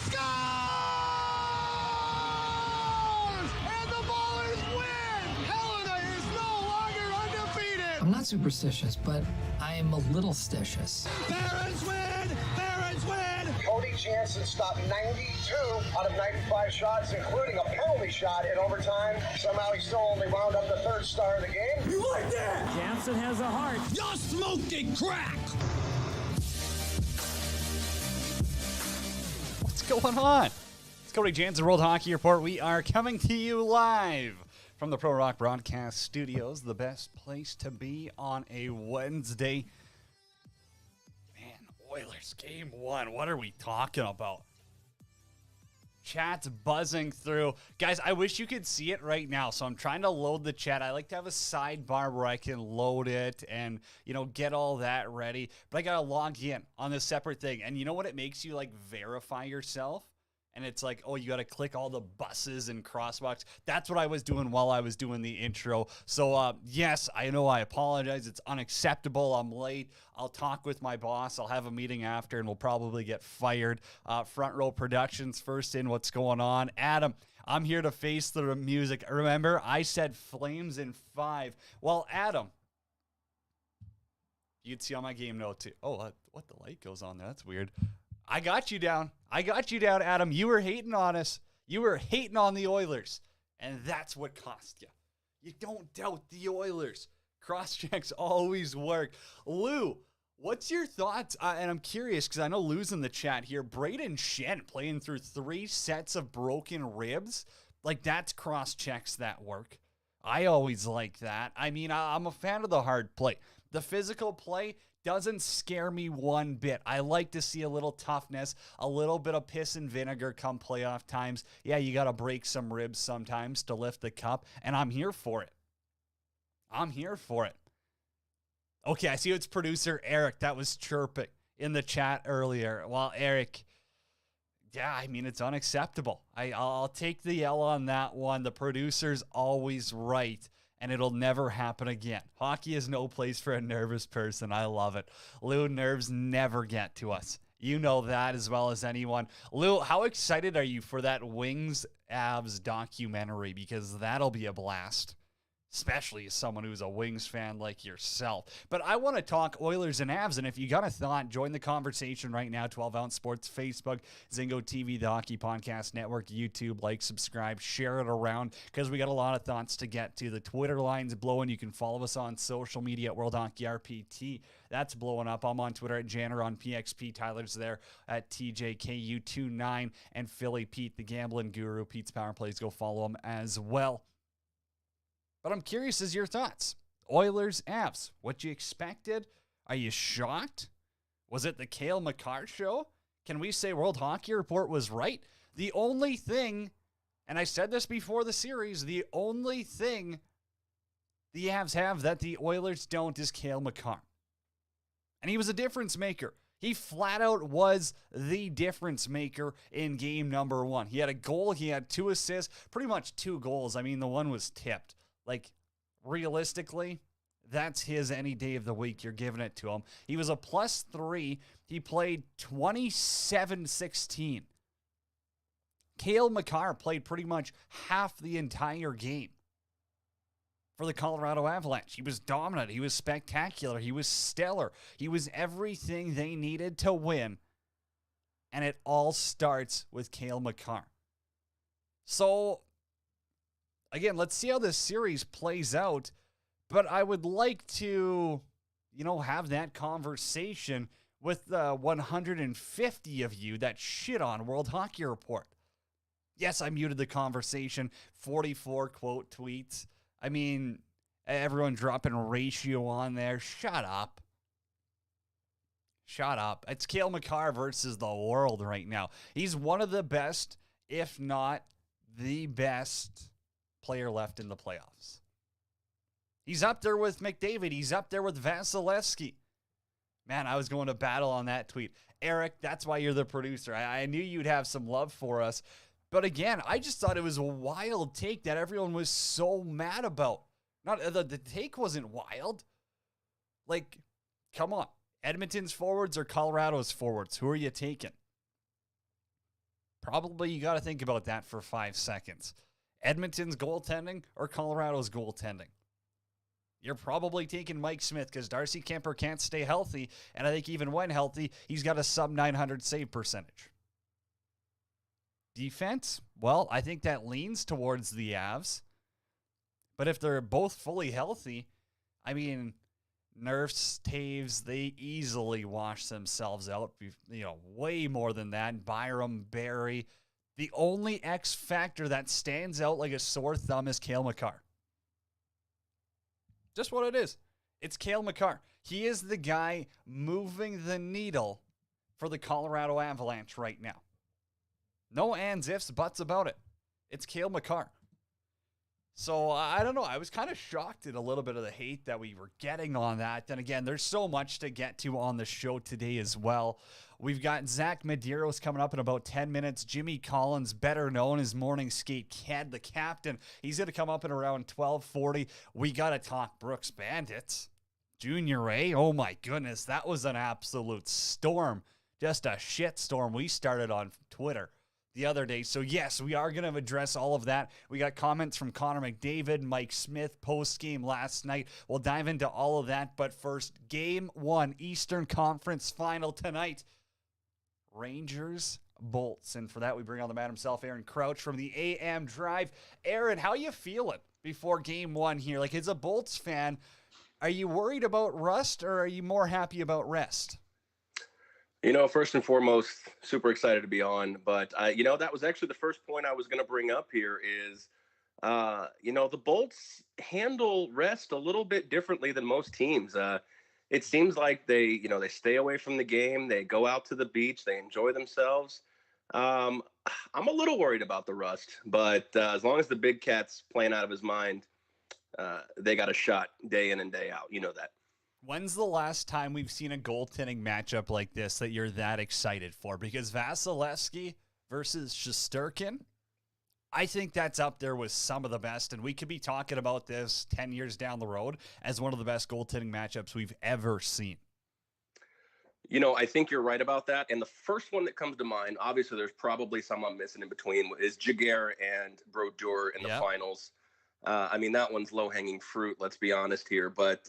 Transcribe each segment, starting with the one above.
Scores! And the Ballers win! Helena is no longer undefeated! I'm not superstitious, but I am a little stitious. Barons win! Barons win! Cody Janzen stopped 92 out of 95 shots, including a penalty shot in overtime. Somehow he still only wound up the third star of the game. You like that? Janzen has a heart. You're smoking crack! What's going on? It's Cody Janzen, World Hockey Report. We are coming to you live from the Pro Rock Broadcast Studios, the best place to be on a Wednesday. Man, Oilers Game 1. What are we talking about? Chat's buzzing through. Guys, I wish you could see it right now, so I'm trying to load the chat. I like to have a sidebar where I can load it and, get all that ready. But I got to log in on this separate thing. And you know what it makes you, verify yourself? And it's like, oh, you got to click all the buses and crosswalks. That's what I was doing while I was doing the intro. So, yes, I know I apologize. It's unacceptable. I'm late. I'll talk with my boss. I'll have a meeting after, and we'll probably get fired. Front Row Productions first in. What's going on? Adam, I'm here to face the music. Remember, I said Flames in 5. Well, Adam, you'd see on my game note, too. Oh, what? The light goes on there. That's weird. I got you down. Adam. You were hating on us. You were hating on the Oilers. And that's what cost you. You don't doubt the Oilers. Cross-checks always work. Lou, what's your thoughts? And I'm curious because I know Lou's in the chat here. Braden Shen playing through 3 sets of broken ribs. That's cross-checks that work. I always like that. I mean, I'm a fan of the hard play. The physical play doesn't scare me one bit. I like to see a little toughness, a little bit of piss and vinegar come playoff times. Yeah, you got to break some ribs sometimes to lift the cup, and I'm here for it. Okay, I see it's producer Eric that was chirping in the chat earlier. Well, Eric, yeah, I mean, it's unacceptable. I'll take the L on that one. The producer's always right. And it'll never happen again. Hockey is no place for a nervous person. I love it. Lou, nerves never get to us. You know that as well as anyone. Lou, how excited are you for that Wings Avs documentary? Because that'll be a blast. Especially as someone who's a Wings fan like yourself. But I want to talk Oilers and Avs, and if you got a thought, join the conversation right now. 12-Ounce Sports, Facebook, Zingo TV, the Hockey Podcast Network, YouTube. Like, subscribe, share it around, because we got a lot of thoughts to get to. The Twitter line's blowing. You can follow us on social media at World Hockey RPT. That's blowing up. I'm on Twitter at Janner on PXP. Tyler's there at TJKU29. And Philly Pete, the gambling guru. Pete's Power Plays. Go follow him as well. But I'm curious as your thoughts. Oilers, Avs, what you expected? Are you shocked? Was it the Cale Makar show? Can we say World Hockey Report was right? The only thing, and I said this before the series, the only thing the Avs have that the Oilers don't is Cale Makar. And he was a difference maker. He flat out was the difference maker in game number 1. He had a goal. He had 2 assists, pretty much 2 goals. I mean, the one was tipped. Realistically, that's his any day of the week. You're giving it to him. He was a +3. He played 27-16. Cale Makar played pretty much half the entire game for the Colorado Avalanche. He was dominant. He was spectacular. He was stellar. He was everything they needed to win. And it all starts with Cale Makar. So, again, let's see how this series plays out. But I would like to, have that conversation with the 150 of you that shit on World Hockey Report. Yes, I muted the conversation. 44 quote tweets. I mean, everyone dropping ratio on there. Shut up. It's Cale Makar versus the world right now. He's one of the best, if not the best player left in the playoffs. He's up there with McDavid. He's up there with Vasilevsky. Man, I was going to battle on that tweet. Eric, that's why you're the producer. I knew you'd have some love for us. But again, I just thought it was a wild take that everyone was so mad about. Not the take wasn't wild. Come on. Edmonton's forwards or Colorado's forwards? Who are you taking? Probably you got to think about that for 5 seconds. Edmonton's goaltending or Colorado's goaltending? You're probably taking Mike Smith because Darcy Kemper can't stay healthy, and I think even when healthy, he's got a sub-900 save percentage. Defense? Well, I think that leans towards the Avs. But if they're both fully healthy, I mean, Nerfs, Taves, they easily wash themselves out, way more than that. Byram, Barry. The only X factor that stands out like a sore thumb is Cale Makar. Just what it is. It's Cale Makar. He is the guy moving the needle for the Colorado Avalanche right now. No ands, ifs, buts about it. It's Cale Makar. So, I don't know. I was kind of shocked at a little bit of the hate that we were getting on that. Then again, there's so much to get to on the show today as well. We've got Zack Medeiros coming up in about 10 minutes. Jimmy Collins, better known as Morning Skate Ked, the captain. He's going to come up in around 12:40. We got to talk Brooks Bandits. Junior A, oh my goodness, that was an absolute storm. Just a shit storm we started on Twitter the other day. So yes, we are going to address all of that. We got comments from Connor McDavid, Mike Smith post-game last night. We'll dive into all of that. But first, Game 1, Eastern Conference Final tonight. Rangers, Bolts. And for that, we bring on the man himself, Aaron Crouch from the AM Drive. Aaron, how you feeling before Game 1 here? Like, as a Bolts fan, are you worried about rust or are you more happy about rest? First and foremost, super excited to be on. But, that was actually the first point I was going to bring up here is, the Bolts handle rest a little bit differently than most teams. It seems like they stay away from the game. They go out to the beach. They enjoy themselves. I'm a little worried about the rust, but as long as the big cat's playing out of his mind, they got a shot day in and day out. You know that. When's the last time we've seen a goaltending matchup like this that you're that excited for? Because Vasilevsky versus Shesterkin, I think that's up there with some of the best, and we could be talking about this 10 years down the road as one of the best goaltending matchups we've ever seen. I think you're right about that. And the first one that comes to mind, obviously there's probably some I'm missing in between, is Jaguar and Brodeur in the finals. That one's low-hanging fruit, let's be honest here. But,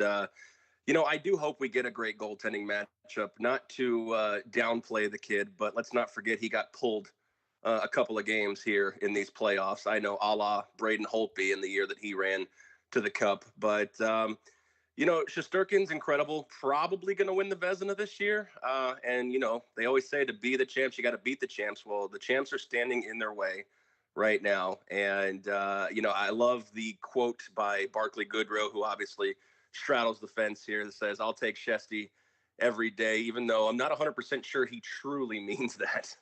I do hope we get a great goaltending matchup. Not to downplay the kid, but let's not forget he got pulled a couple of games here in these playoffs. I know a la Braden Holtby in the year that he ran to the Cup. But, Shesterkin's incredible. Probably going to win the Vezina this year. And they always say to be the champs, you got to beat the champs. Well, the champs are standing in their way right now. And, I love the quote by Barclay Goodrow, who obviously straddles the fence here, that says, I'll take Shesty every day, even though I'm not 100% sure he truly means that.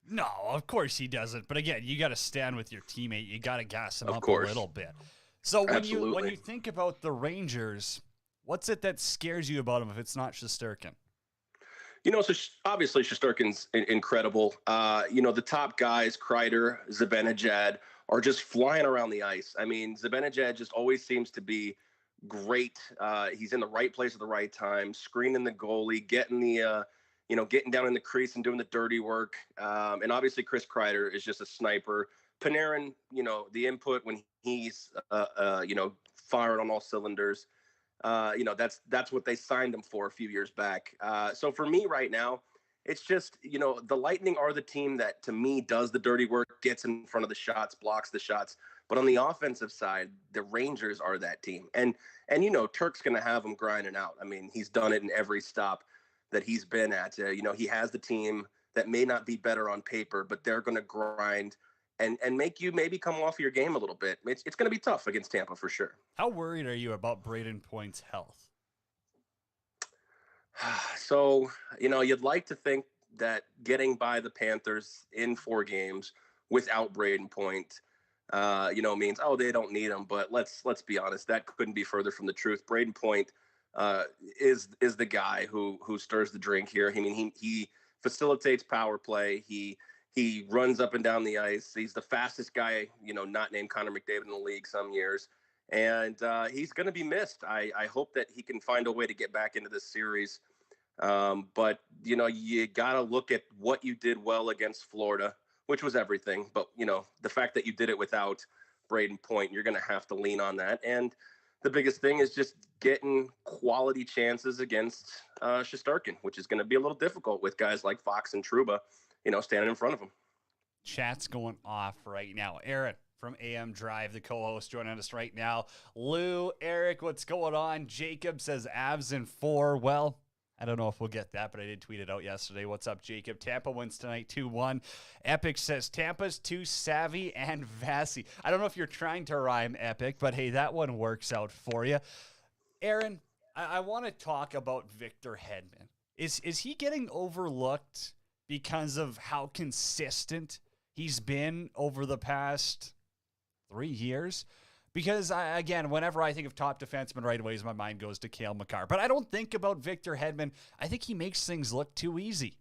No, of course he doesn't. But again, you got to stand with your teammate. You got to gas him up a little bit. So when you think about the Rangers, what's it that scares you about them if it's not Shesterkin? So obviously Shesterkin's incredible. The top guys, Kreider, Zibanejad, are just flying around the ice. Zibanejad just always seems to be great. He's in the right place at the right time, screening the goalie, getting down in the crease and doing the dirty work. And obviously Chris Kreider is just a sniper. Panarin, the input when he's, firing on all cylinders, that's what they signed him for a few years back. So for me right now, it's just, the Lightning are the team that to me does the dirty work, gets in front of the shots, blocks the shots. But on the offensive side, the Rangers are that team. And Turk's going to have them grinding out. He's done it in every stop that he's been at. He has the team that may not be better on paper, but they're going to grind and make you maybe come off your game a little bit. It's going to be tough against Tampa for sure. How worried are you about Braden Point's health? So, you'd like to think that getting by the Panthers in 4 games without Braden Point, means, they don't need him. But let's be honest, that couldn't be further from the truth. Braden Point is the guy who stirs the drink here. He facilitates power play. He runs up and down the ice. He's the fastest guy, not named Connor McDavid in the league some years. And he's going to be missed. I hope that he can find a way to get back into this series. But, you got to look at what you did well against Florida, which was everything. But, the fact that you did it without Braden Point, you're going to have to lean on that. And the biggest thing is just getting quality chances against Shesterkin, which is going to be a little difficult with guys like Fox and Trouba, standing in front of him. Chat's going off right now. Aaron from AM Drive, the co-host, joining us right now. Lou, Eric, what's going on? Jacob says Avs in 4. Well, I don't know if we'll get that, but I did tweet it out yesterday. What's up, Jacob? Tampa wins tonight 2-1. Epic says Tampa's too savvy and Vassy. I don't know if you're trying to rhyme Epic, but hey, that one works out for you. Aaron, I want to talk about Victor Hedman. Is he getting overlooked because of how consistent he's been over the past 3 years? Because, again, whenever I think of top defenseman right away, my mind goes to Cale Makar. But I don't think about Victor Hedman. I think he makes things look too easy.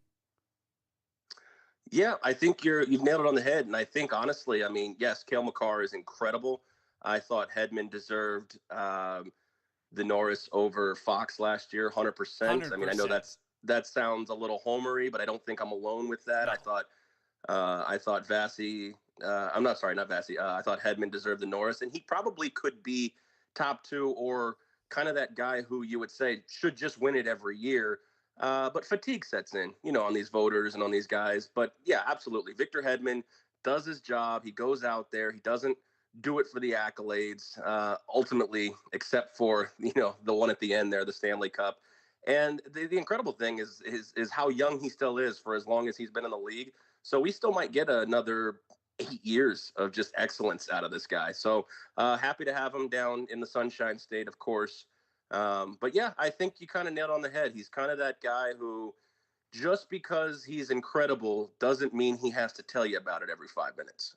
Yeah, I think you've nailed it on the head. And I think, honestly, yes, Cale Makar is incredible. I thought Hedman deserved the Norris over Fox last year, 100%. 100%. I know that sounds a little homery, but I don't think I'm alone with that. No. I thought Vassy. Not Vassy. I thought Hedman deserved the Norris, and he probably could be top 2 or kind of that guy who you would say should just win it every year. But fatigue sets in, on these voters and on these guys. But yeah, absolutely. Victor Hedman does his job. He goes out there. He doesn't do it for the accolades, ultimately, except for, the one at the end there, the Stanley Cup. And the incredible thing is how young he still is for as long as he's been in the league. So we still might get another 8 years of just excellence out of this guy. So happy to have him down in the Sunshine State, of course. But yeah, I think you kind of nailed on the head. He's kind of that guy who just because he's incredible doesn't mean he has to tell you about it every 5 minutes.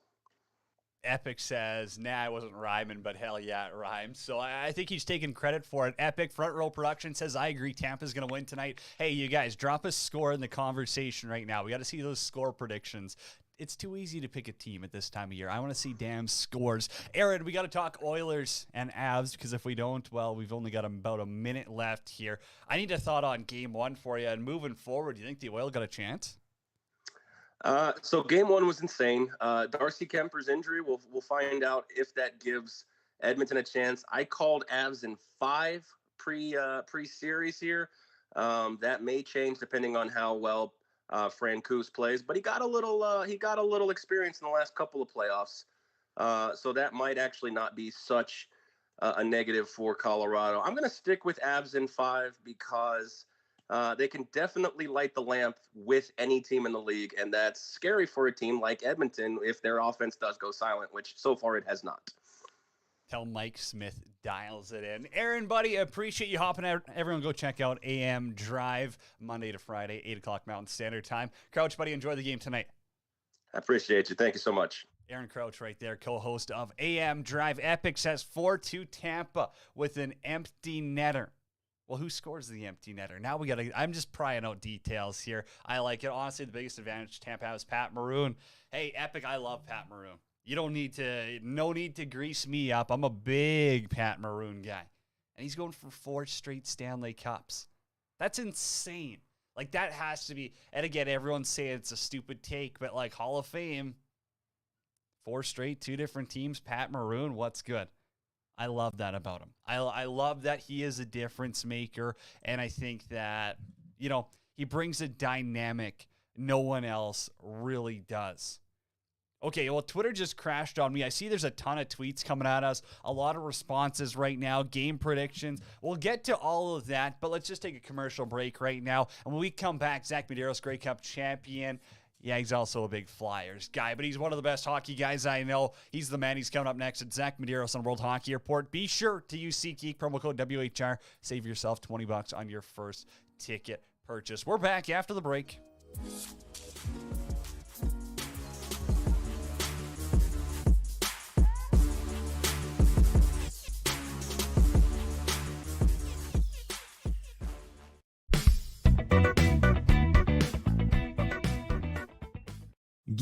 Epic says, nah, I wasn't rhyming, but hell yeah, it rhymes. So I think he's taking credit for it. Epic Front Row Production says, I agree, Tampa's going to win tonight. Hey, you guys, drop a score in the conversation right now. We got to see those score predictions. It's too easy to pick a team at this time of year. I want to see damn scores. Aaron, we got to talk Oilers and Avs, because if we don't, well, we've only got about a minute left here. I need a thought on game 1 for you. And moving forward, do you think the Oil got a chance? So game 1 was insane. Darcy Kemper's injury, we'll find out if that gives Edmonton a chance. I called Avs in 5 pre-series here. That may change depending on how well Francouz plays, but he got a little experience in the last couple of playoffs. So that might actually not be such a negative for Colorado. I'm going to stick with Avs in 5 because they can definitely light the lamp with any team in the league, and that's scary for a team like Edmonton if their offense does go silent, which so far it has not. Tell Mike Smith dials it in. Aaron, buddy, appreciate you hopping out. Everyone go check out AM Drive, Monday to Friday, 8 o'clock Mountain Standard Time. Crouch, buddy, enjoy the game tonight. I appreciate you. Thank you so much. Aaron Crouch right there, co-host of AM Drive. Epic says 4-2 Tampa with an empty netter. Well, who scores the empty netter? Now I'm just prying out details here. I like it. Honestly, the biggest advantage Tampa has Pat Maroon. Hey, Epic, I love Pat Maroon. No need to grease me up. I'm a big Pat Maroon guy. And he's going for 4 straight Stanley Cups. That's insane. Like, that has to be, and again, everyone's saying it's a stupid take, but like Hall of Fame, 4 straight, 2 different teams, Pat Maroon, what's good? I love that about him. I love that he is a difference maker, and I think that, he brings a dynamic no one else really does. Okay, well, Twitter just crashed on me. I see there's a ton of tweets coming at us, a lot of responses right now, game predictions. We'll get to all of that, but let's just take a commercial break right now. And when we come back, Zack Medeiros, Grey Cup champion. Yeah, he's also a big Flyers guy, but he's one of the best hockey guys I know. He's the man. He's coming up next. It's Zack Medeiros on World Hockey Report. Be sure to use SeatGeek, promo code WHR. Save yourself $20 on your first ticket purchase. We're back after the break.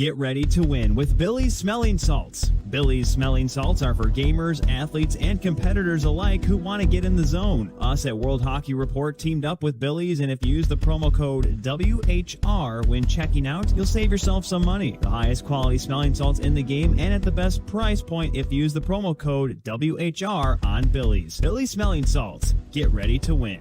Get ready to win with Billy's Smelling Salts. Billy's Smelling Salts are for gamers, athletes, and competitors alike who want to get in the zone. Us at World Hockey Report teamed up with Billy's, and if you use the promo code WHR when checking out, you'll save yourself some money. The highest quality smelling salts in the game and at the best price point if you use the promo code WHR on Billy's. Billy's Smelling Salts. Get ready to win.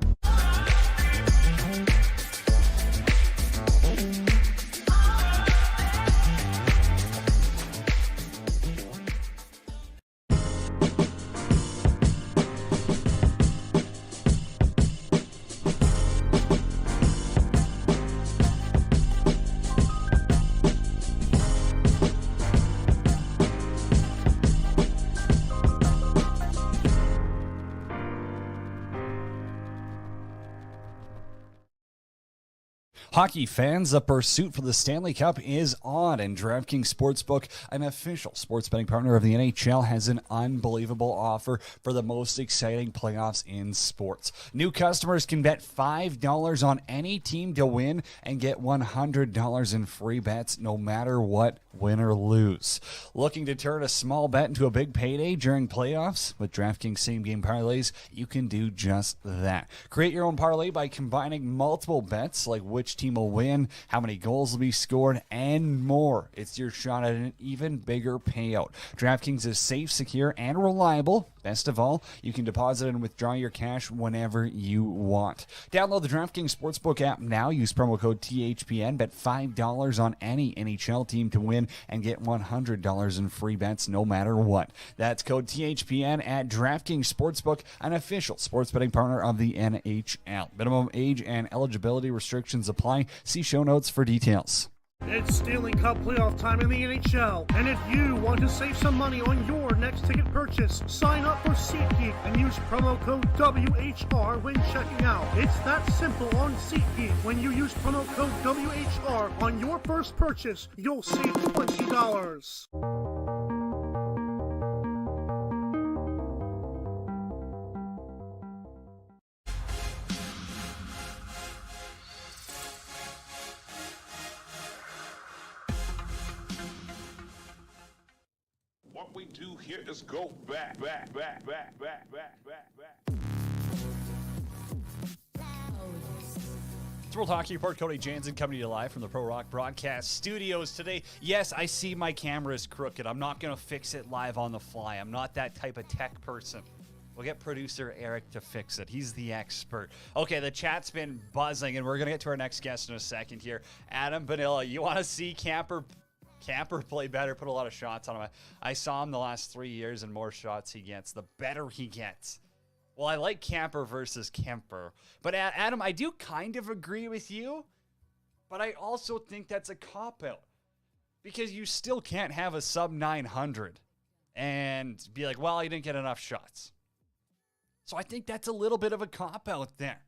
Hockey fans, the pursuit for the Stanley Cup is on, and DraftKings Sportsbook, an official sports betting partner of the NHL, has an unbelievable offer for the most exciting playoffs in sports. New customers can bet $5 on any team to win and get $100 in free bets no matter what, win or lose. Looking to turn a small bet into a big payday during playoffs? With DraftKings same-game parlays, you can do just that. Create your own parlay by combining multiple bets like which team will win, how many goals will be scored, and more. It's your shot at an even bigger payout. DraftKings is safe, secure, and reliable. Best of all, you can deposit and withdraw your cash whenever you want. Download the DraftKings Sportsbook app now. Use promo code THPN. Bet $5 on any NHL team to win and get $100 in free bets no matter what. That's code THPN at DraftKings Sportsbook, an official sports betting partner of the NHL. Minimum age and eligibility restrictions apply. See show notes for details. It's Stanley Cup playoff time in the NHL, and if you want to save some money on your next ticket purchase, sign up for SeatGeek and use promo code WHR when checking out. It's that simple on SeatGeek. When you use promo code WHR on your first purchase, you'll save $20. What we do here is go back. It's World Hockey Report. Cody Janzen coming to you live from the Pro Rock Broadcast Studios today. Yes, I see my camera is crooked. I'm not going to fix it live on the fly. I'm not that type of tech person. We'll get producer Eric to fix it. He's the expert. Okay, the chat's been buzzing, and we're going to get to our next guest in a second here. Adam Vanilla, you want to see Camper play better, put a lot of shots on him. I saw him the last 3 years, and more shots he gets, the better he gets. Well, I like Camper versus Kemper. But Adam, I do kind of agree with you, but I also think that's a cop-out. Because you still can't have a sub-900 and be like, well, he didn't get enough shots. So I think that's a little bit of a cop-out there.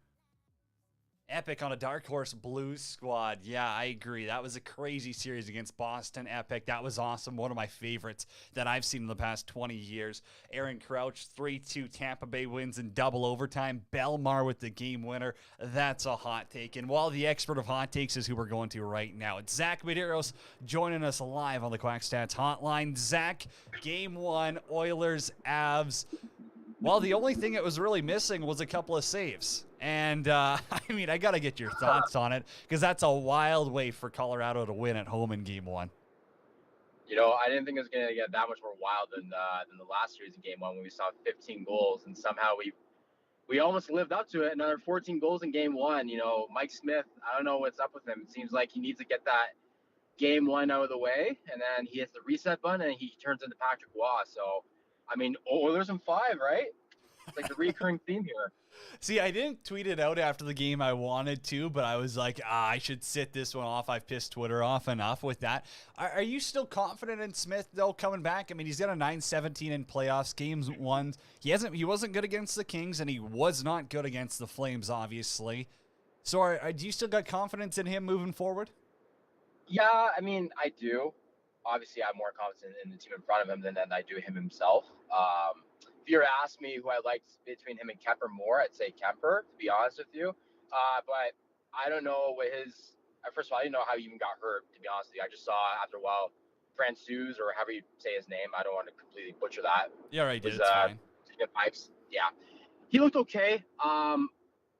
Epic on a Dark Horse Blues squad. Yeah, I agree. That was a crazy series against Boston. Epic. That was awesome. One of my favorites that I've seen in the past 20 years. Aaron Crouch, 3-2 Tampa Bay wins in double overtime. Belmar with the game winner. That's a hot take. And while the expert of hot takes is who we're going to right now, it's Zack Medeiros joining us live on the Quack Stats hotline. Zack, game one, Oilers, Avs. Well, the only thing that was really missing was a couple of saves. And, I mean, I got to get your thoughts on it because that's a wild way for Colorado to win at home in game one. You know, I didn't think it was going to get that much more wild than the last series in game one when we saw 15 goals. And somehow we almost lived up to it. Another 14 goals in game one. You know, Mike Smith, I don't know what's up with him. It seems like he needs to get that game one out of the way. And then he hits the reset button and he turns into Patrick Waugh. So, I mean, Oilers in 5, right? It's like the recurring theme here. See, I didn't tweet it out after the game. I wanted to, but I was like, I should sit this one off. I've pissed Twitter off enough with that. Are you still confident in Smith, though, coming back? I mean, he's got a 9-17 in playoffs. Games won. He wasn't good against the Kings, and he was not good against the Flames, obviously. So do you still got confidence in him moving forward? Yeah, I mean, I do. Obviously, I'm more confident in the team in front of him than I do him himself. If you were to ask me who I liked between him and Kemper more, I'd say Kemper, to be honest with you. But I don't know what his first of all, I didn't know how he even got hurt, to be honest with you. I just saw after a while, Francouz, or however you say his name. I don't want to completely butcher that. Yeah, right. It's fine. Pipes. Yeah. He looked okay.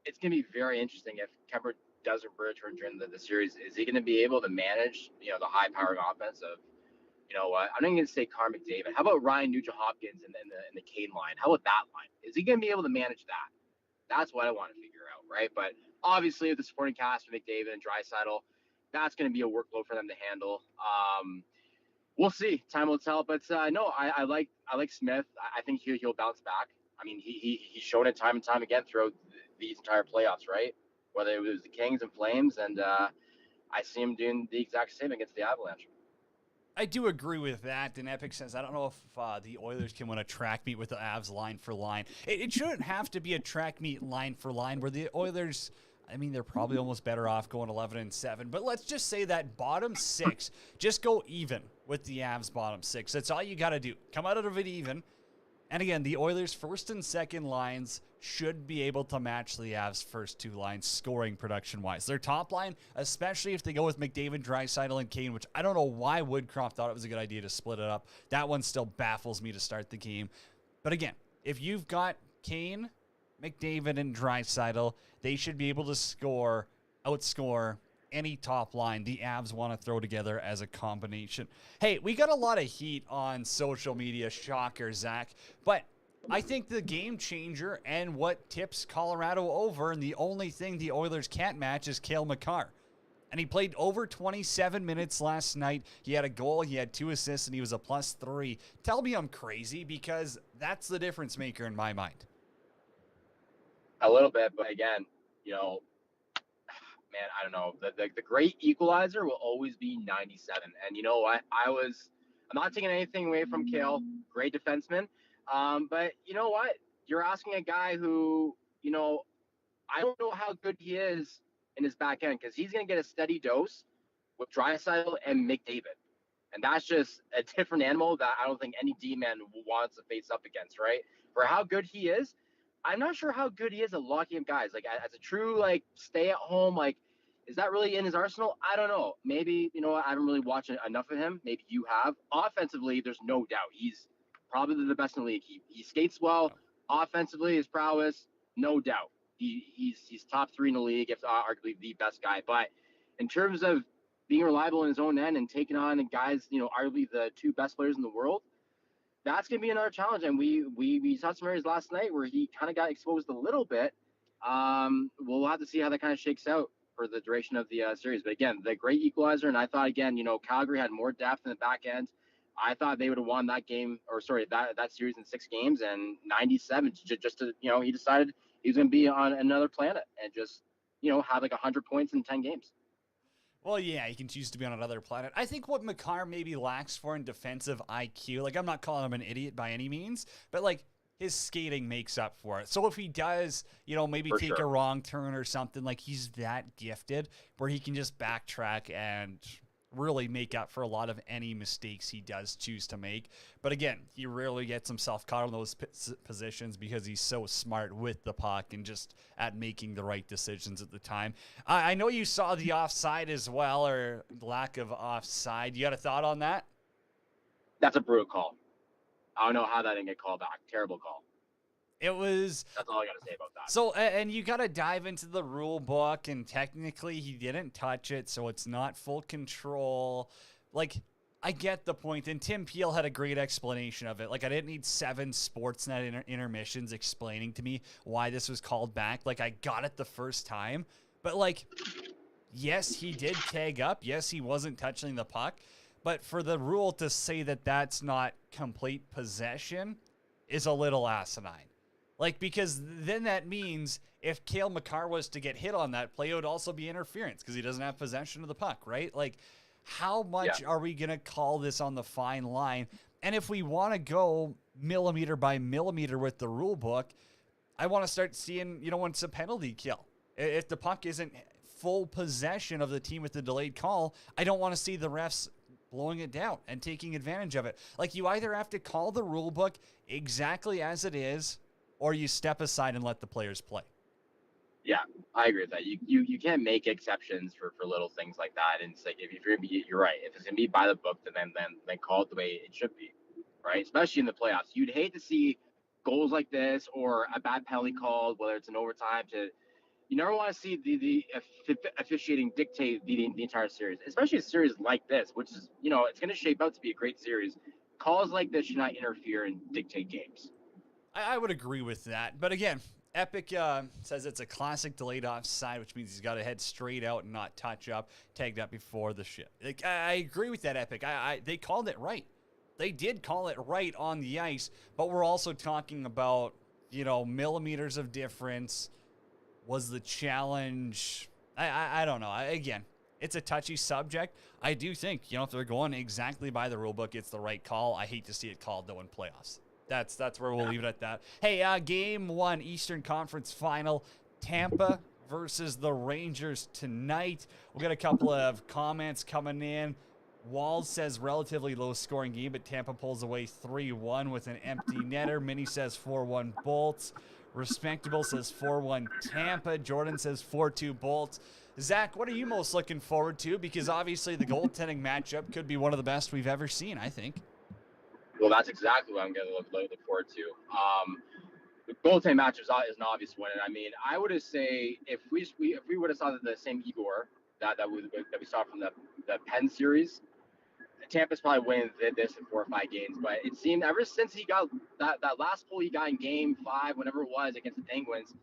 It's going to be very interesting if Kemper doesn't return during the series. Is he going to be able to manage, the high-powered offense of, you know what? I'm not going to say Connor McDavid. How about Ryan Nugent-Hopkins in the Kane line? How about that line? Is he going to be able to manage that? That's what I want to figure out, right? But obviously, with the supporting cast of McDavid and Draisaitl, that's going to be a workload for them to handle. We'll see. Time will tell. But no, I like Smith. I think he'll bounce back. I mean, he's shown it time and time again throughout these entire playoffs, right? Whether it was the Kings and Flames, and I see him doing the exact same against the Avalanche. I do agree with that in epic sense. I don't know if the Oilers can win a track meet with the Avs line for line. It shouldn't have to be a track meet line for line where the Oilers, I mean, they're probably almost better off going 11-7. But let's just say that bottom six, just go even with the Avs bottom six. That's all you got to do. Come out of it even. And again, the Oilers' first and second lines should be able to match the Avs' first two lines scoring production-wise. Their top line, especially if they go with McDavid, Draisaitl, and Kane, which I don't know why Woodcroft thought it was a good idea to split it up. That one still baffles me to start the game. But again, if you've got Kane, McDavid, and Draisaitl, they should be able to outscore any top line the Avs want to throw together as a combination. Hey, we got a lot of heat on social media, shocker, Zach, but I think the game changer and what tips Colorado over, and the only thing the Oilers can't match, is Cale Makar. And he played over 27 minutes last night. He had a goal, he had 2 assists, and he was a +3. Tell me I'm crazy, because that's the difference maker in my mind. A little bit, but again, man, I don't know. The great equalizer will always be 97. And you know what? I'm not taking anything away from Cale. Great defenseman. But you know what? You're asking a guy who, I don't know how good he is in his back end, because he's going to get a steady dose with Draisaitl and McDavid. And that's just a different animal that I don't think any D-man wants to face up against, right? For how good he is, I'm not sure how good he is at locking up guys. Like, as a true, stay at home, is that really in his arsenal? I don't know. Maybe, I haven't really watched enough of him. Maybe you have. Offensively, there's no doubt. He's probably the best in the league. He skates well. Offensively, his prowess, no doubt. He's top 3 in the league, if arguably the best guy. But in terms of being reliable in his own end and taking on guys, arguably the 2 best players in the world, that's going to be another challenge. And we saw some areas last night where he kind of got exposed a little bit. We'll have to see how that kind of shakes out for the duration of the series. But again, the great equalizer. And I thought, again, Calgary had more depth in the back end. I thought they would have won that game, that series in 6 games, and 97 just to, he decided he was going to be on another planet and just, have 100 points in 10 games. Well, yeah, he can choose to be on another planet. I think what Makar maybe lacks for in defensive IQ, I'm not calling him an idiot by any means, but his skating makes up for it. So if he does, maybe take a wrong turn or something, he's that gifted where he can just backtrack and really make up for a lot of any mistakes he does choose to make. But again, he rarely gets himself caught in those positions because he's so smart with the puck and just at making the right decisions at the time. I know you saw the offside as well, or lack of offside. You got a thought on that? That's a brutal call. I don't know how that didn't get called back. Terrible call. It was. That's all I got to say about that. So, and you got to dive into the rule book, and technically he didn't touch it, so it's not full control. I get the point, and Tim Peel had a great explanation of it. I didn't need 7 Sportsnet intermissions explaining to me why this was called back. I got it the first time, but yes, he did tag up. Yes, he wasn't touching the puck, but for the rule to say that that's not complete possession is a little asinine. Because then that means if Cale Makar was to get hit on that play, it would also be interference because he doesn't have possession of the puck, right? How much are we going to call this on the fine line? And if we want to go millimeter by millimeter with the rule book, I want to start seeing, when it's a penalty kill. If the puck isn't full possession of the team with the delayed call, I don't want to see the refs blowing it down and taking advantage of it. You either have to call the rule book exactly as it is, or you step aside and let the players play. Yeah, I agree with that. You can't make exceptions for little things like that. And it's like if you're right. If it's gonna be by the book, then call it the way it should be, right? Especially in the playoffs, you'd hate to see goals like this or a bad penalty called, whether it's an overtime. You never want to see the officiating dictate the entire series, especially a series like this, which is it's gonna shape out to be a great series. Calls like this should not interfere and dictate games. I would agree with that. But again, Epic says it's a classic delayed offside, which means he's got to head straight out and not touch up, tagged up before the ship. Like, I agree with that, Epic. They called it right. They did call it right on the ice, but we're also talking about, millimeters of difference. Was the challenge... I don't know. Again, it's a touchy subject. I do think, if they're going exactly by the rule book, it's the right call. I hate to see it called, though, in playoffs. That's where we'll leave it at that. Hey, Game 1, Eastern Conference Final, Tampa versus the Rangers tonight. We'll get a couple of comments coming in. Walls says relatively low-scoring game, but Tampa pulls away 3-1 with an empty netter. Minnie says 4-1 Bolts. Respectable says 4-1 Tampa. Jordan says 4-2 Bolts. Zach, what are you most looking forward to? Because obviously the goaltending matchup could be one of the best we've ever seen, I think. Well, that's exactly what I'm going to look forward to. The goaltending match is an obvious win. I mean, I would say if we would have saw the same Igor that we saw from the Penn series, Tampa's probably winning this in 4 or 5 games. But it seemed ever since he got that last goal he got in Game 5, whenever it was against the Penguins,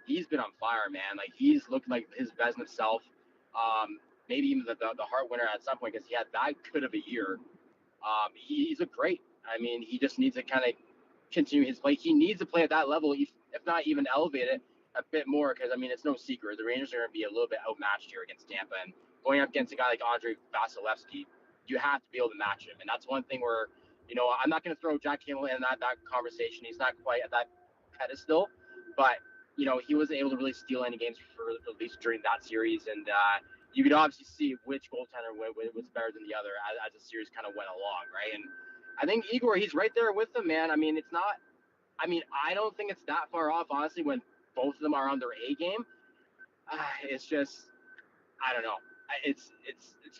he's been on fire, man. Like he's looked like his best himself. Maybe even the Hart winner at some point because he had that good of a year. He's a great. I mean, he just needs to kind of continue his play. He needs to play at that level, if not even elevate it a bit more. Because I mean, it's no secret the Rangers are going to be a little bit outmatched here against Tampa, and going up against a guy like Andrei Vasilevsky, you have to be able to match him. And that's one thing where, I'm not going to throw Jack Campbell in that conversation. He's not quite at that pedestal, but he wasn't able to really steal any games for at least during that series, and you could obviously see which goaltender was better than the other as the series kind of went along, right? And I think Igor, he's right there with them, man. I mean, I don't think it's that far off, honestly, when both of them are on their A game. It's just, I don't know. It's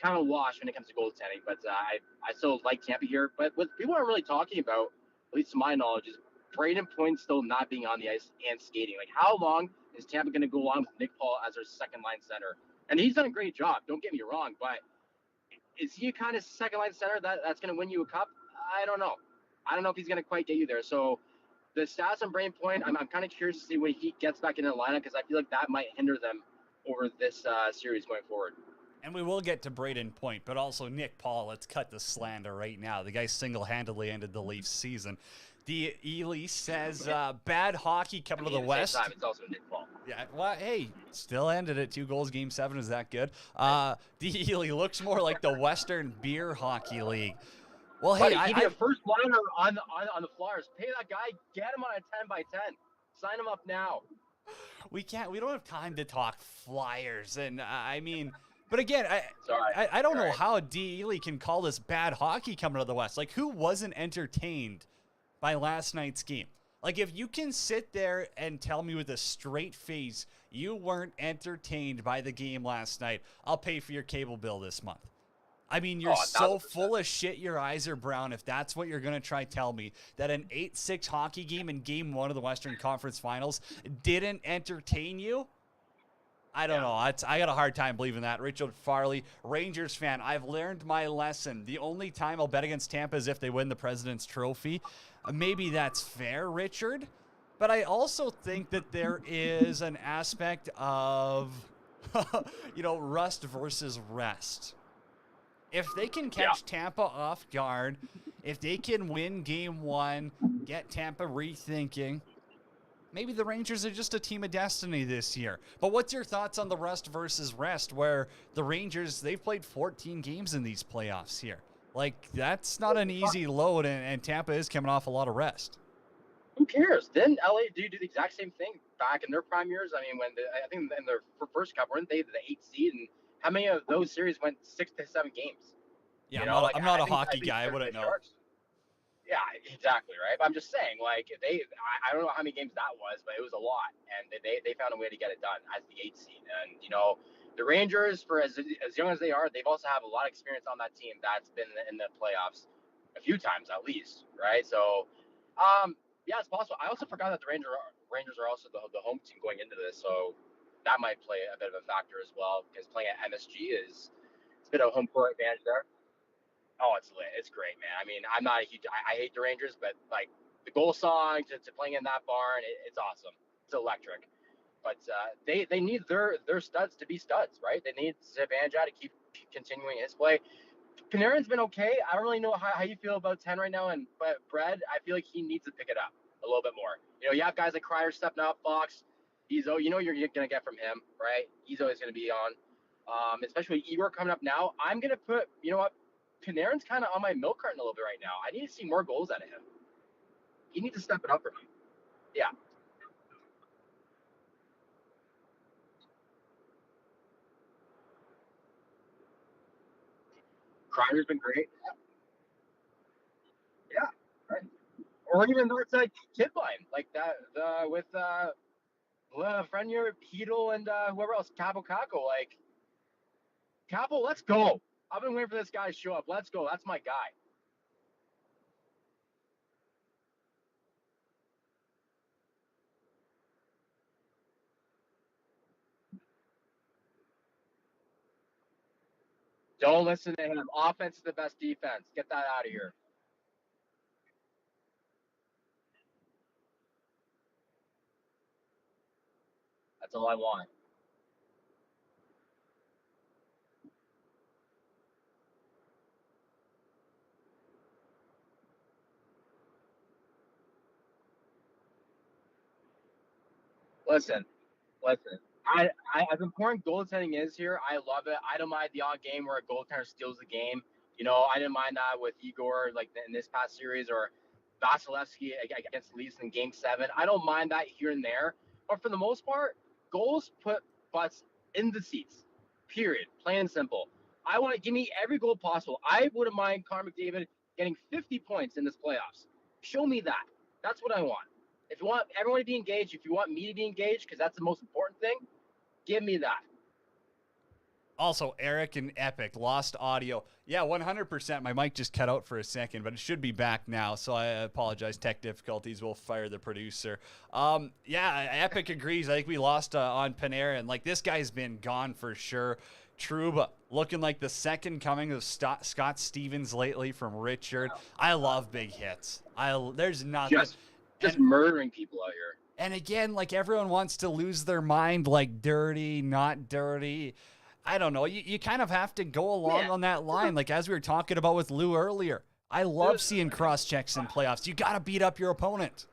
kind of a wash when it comes to goaltending, but I still like Tampa here. But what people aren't really talking about, at least to my knowledge, is Braden Point still not being on the ice and skating. Like, how long is Tampa going to go on with Nick Paul as their second-line center? And he's done a great job, don't get me wrong, but is he a kind of second-line center that's going to win you a cup? I don't know. I don't know if he's going to quite get you there. So the stats on Braden Point, I'm kind of curious to see when he gets back in the lineup because I feel like that might hinder them over this series going forward. And we will get to Braden Point, but also Nick Paul. Let's cut the slander right now. The guy single-handedly ended the Leafs season. The Ely says bad hockey coming to the West. At the same time, it's also Nick Paul. Yeah, well, hey, still ended it. 2 goals, Game 7. Is that good? The Ely looks more like the Western Beer Hockey League. Well, hey, he be a first liner on the Flyers. Pay that guy. Get him on a 10x10. Sign him up now. We don't have time to talk Flyers, and I mean. But again, I don't know how D. Ely can call this bad hockey coming to the West. Like, who wasn't entertained by last night's game? Like, if you can sit there and tell me with a straight face you weren't entertained by the game last night, I'll pay for your cable bill this month. I mean, you're so full of shit your eyes are brown if that's what you're going to try tell me, that an 8-6 hockey game in Game 1 of the Western Conference Finals didn't entertain you. I don't know. I got a hard time believing that. Richard Farley, Rangers fan, I've learned my lesson. The only time I'll bet against Tampa is if they win the President's Trophy. Maybe that's fair, Richard. But I also think that there is an aspect of, rust versus rest. If they can catch Tampa off guard, if they can win Game 1, get Tampa rethinking, maybe the Rangers are just a team of destiny this year. But what's your thoughts on the rust versus rest, where the Rangers, they've played 14 games in these playoffs here? Like, that's not an easy load, and Tampa is coming off a lot of rest. Who cares? Didn't LA do the exact same thing back in their prime years? I mean, I think in their first cup, weren't they the 8th seed? And how many of those series went 6 to 7 games? Yeah, I'm not a hockey guy. I wouldn't know. Yeah, exactly, right? But I'm just saying, like, I don't know how many games that was, but it was a lot, and they found a way to get it done as the 8th seed. And, the Rangers, for as young as they are, they've also have a lot of experience on that team that's been in the playoffs a few times at least, right? So, yeah, it's possible. I also forgot that the Rangers are also the home team going into this, so that might play a bit of a factor as well, because playing at MSG it's a bit of a home court advantage there. Oh, it's lit. It's great, man. I mean, I'm not a huge. I hate the Rangers, but like the goal song to playing in that barn, it's awesome. It's electric. But they need their studs to be studs, right? They need Zibanejad to keep continuing his play. Panarin's been okay. I don't really know how you feel about 10 right now, but Brad, I feel like he needs to pick it up a little bit more. You have guys like Kreider stepping up, Fox. You're gonna get from him, right? He's always gonna be on. Especially with Igor coming up now. I'm gonna put, Panarin's kind of on my milk carton a little bit right now. I need to see more goals out of him. He needs to step it up for me. Yeah. Kreider's been great. Yeah. Right. Or even north side kid line like that with Frenier, Hedel, and whoever else, Capo Caco. Like, Capo, let's go. I've been waiting for this guy to show up. Let's go. That's my guy. Don't listen to him. Offense is the best defense. Get that out of here. That's all I want. Listen. As important goaltending is here, I love it. I don't mind the odd game where a goaltender steals the game. I didn't mind that with Igor, like in this past series, or Vasilevsky against the Leafs in Game 7. I don't mind that here and there. But for the most part, goals put butts in the seats. Period. Plain and simple. I want to give me every goal possible. I wouldn't mind Connor McDavid getting 50 points in this playoffs. Show me that. That's what I want. If you want everyone to be engaged, if you want me to be engaged, because that's the most important thing, give me that. Also, Eric and Epic lost audio. Yeah, 100%. My mic just cut out for a second, but it should be back now. So I apologize. Tech difficulties. We'll fire the producer. Yeah, Epic agrees. I think we lost on Panarin. Like, this guy's been gone for sure. Trouba looking like the second coming of Scott Stevens lately from Richard. I love big hits. There's nothing. Just murdering people out here. And again, like, everyone wants to lose their mind, like dirty, not dirty. I don't know. You kind of have to go along on that line. Like, as we were talking about with Lou earlier, I love seeing cross checks in playoffs. You got to beat up your opponent.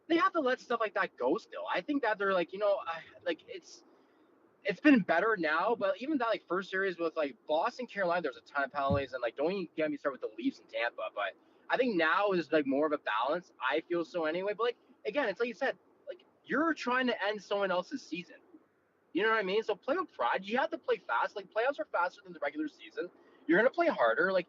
They have to let stuff like that go still. I think that they're like, it's been better now, but even that like first series with like Boston, Carolina, there's a ton of penalties, and like don't even get me started with the Leafs in Tampa. But I think now is like more of a balance. I feel so anyway. But like again, it's like you said, like you're trying to end someone else's season. You know what I mean? So play with pride. You have to play fast. Like playoffs are faster than the regular season. You're gonna play harder. Like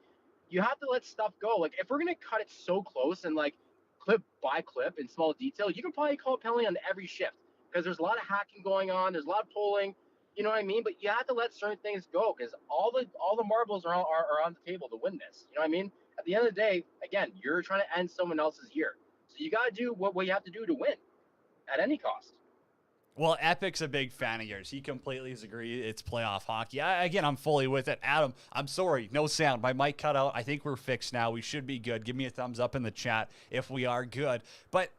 you have to let stuff go. Like if we're gonna cut it so close and like clip by clip in small detail, you can probably call a penalty on every shift because there's a lot of hacking going on. There's a lot of pulling. You know what I mean? But you have to let certain things go because all the marbles are on the table to win this. You know what I mean? At the end of the day, again, you're trying to end someone else's year. So you got to do what you have to do to win at any cost. Well, Epic's a big fan of yours. He completely agrees. It's playoff hockey. I'm fully with it. Adam, I'm sorry. No sound. My mic cut out. I think we're fixed now. We should be good. Give me a thumbs up in the chat if we are good. But,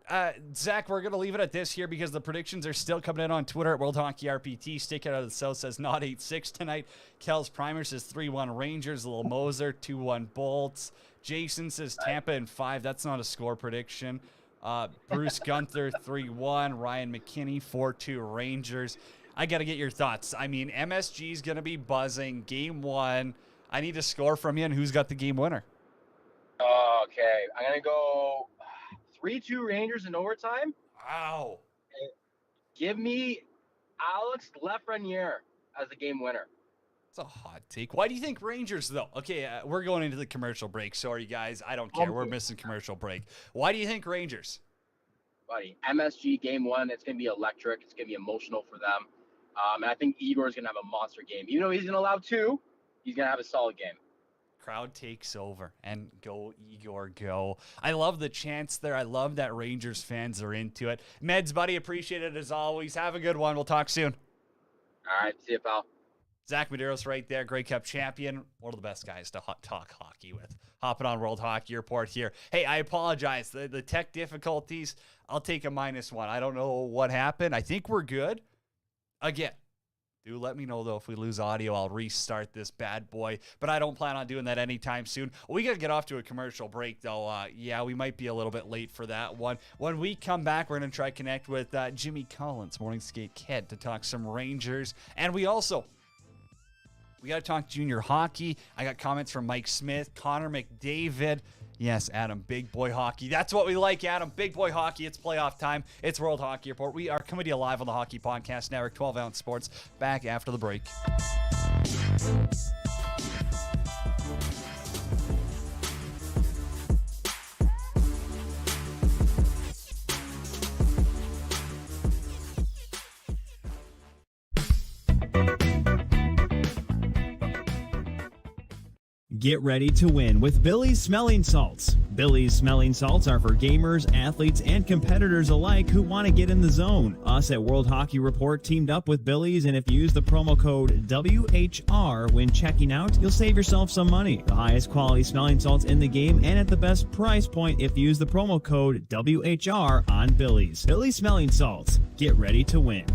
Zach, we're going to leave it at this here because the predictions are still coming in on Twitter at World Hockey RPT. Stick It Out of the South says not 8-6 tonight. Kel's Primer says 3-1 Rangers. Lil Moser, 2-1 Bolts. Jason says Tampa in 5. That's not a score prediction. Bruce Gunther 3-1, Ryan McKinney 4-2 Rangers. I got to get your thoughts. I mean, MSG is going to be buzzing. Game 1. I need a score from you, and who's got the game winner? Okay, I'm going to go 3-2 Rangers in overtime. Wow. Give me Alex Lafreniere as the game winner. It's a hot take. Why do you think Rangers, though? Okay, we're going into the commercial break. Sorry, guys. I don't care. We're missing commercial break. Why do you think Rangers? Buddy, MSG game 1, it's going to be electric. It's going to be emotional for them. And I think Igor is going to have a monster game. Even though he's going to allow 2, he's going to have a solid game. Crowd takes over, and go Igor, go. I love the chants there. I love that Rangers fans are into it. Meds, buddy, appreciate it as always. Have a good one. We'll talk soon. All right, see you, pal. Zack Medeiros right there, Grey Cup champion. One of the best guys to talk hockey with. Hopping on World Hockey Report here. Hey, I apologize. The tech difficulties, I'll take a -1. I don't know what happened. I think we're good. Again, do let me know, though, if we lose audio. I'll restart this bad boy. But I don't plan on doing that anytime soon. We got to get off to a commercial break, though. Yeah, we might be a little bit late for that one. When we come back, we're going to try to connect with Jimmy Collins, Morning Skate Kid, to talk some Rangers. And we got to talk junior hockey. I got comments from Mike Smith, Connor McDavid. Yes, Adam, big boy hockey. That's what we like, Adam. Big boy hockey. It's playoff time. It's World Hockey Report. We are coming to you live on the Hockey Podcast Network, 12-ounce sports. Back after the break. Get ready to win with Billy's Smelling Salts. Billy's Smelling Salts are for gamers, athletes, and competitors alike who want to get in the zone. Us at World Hockey Report teamed up with Billy's, and if you use the promo code WHR when checking out, you'll save yourself some money. The highest quality smelling salts in the game and at the best price point if you use the promo code WHR on Billy's. Billy's Smelling Salts. Get ready to win.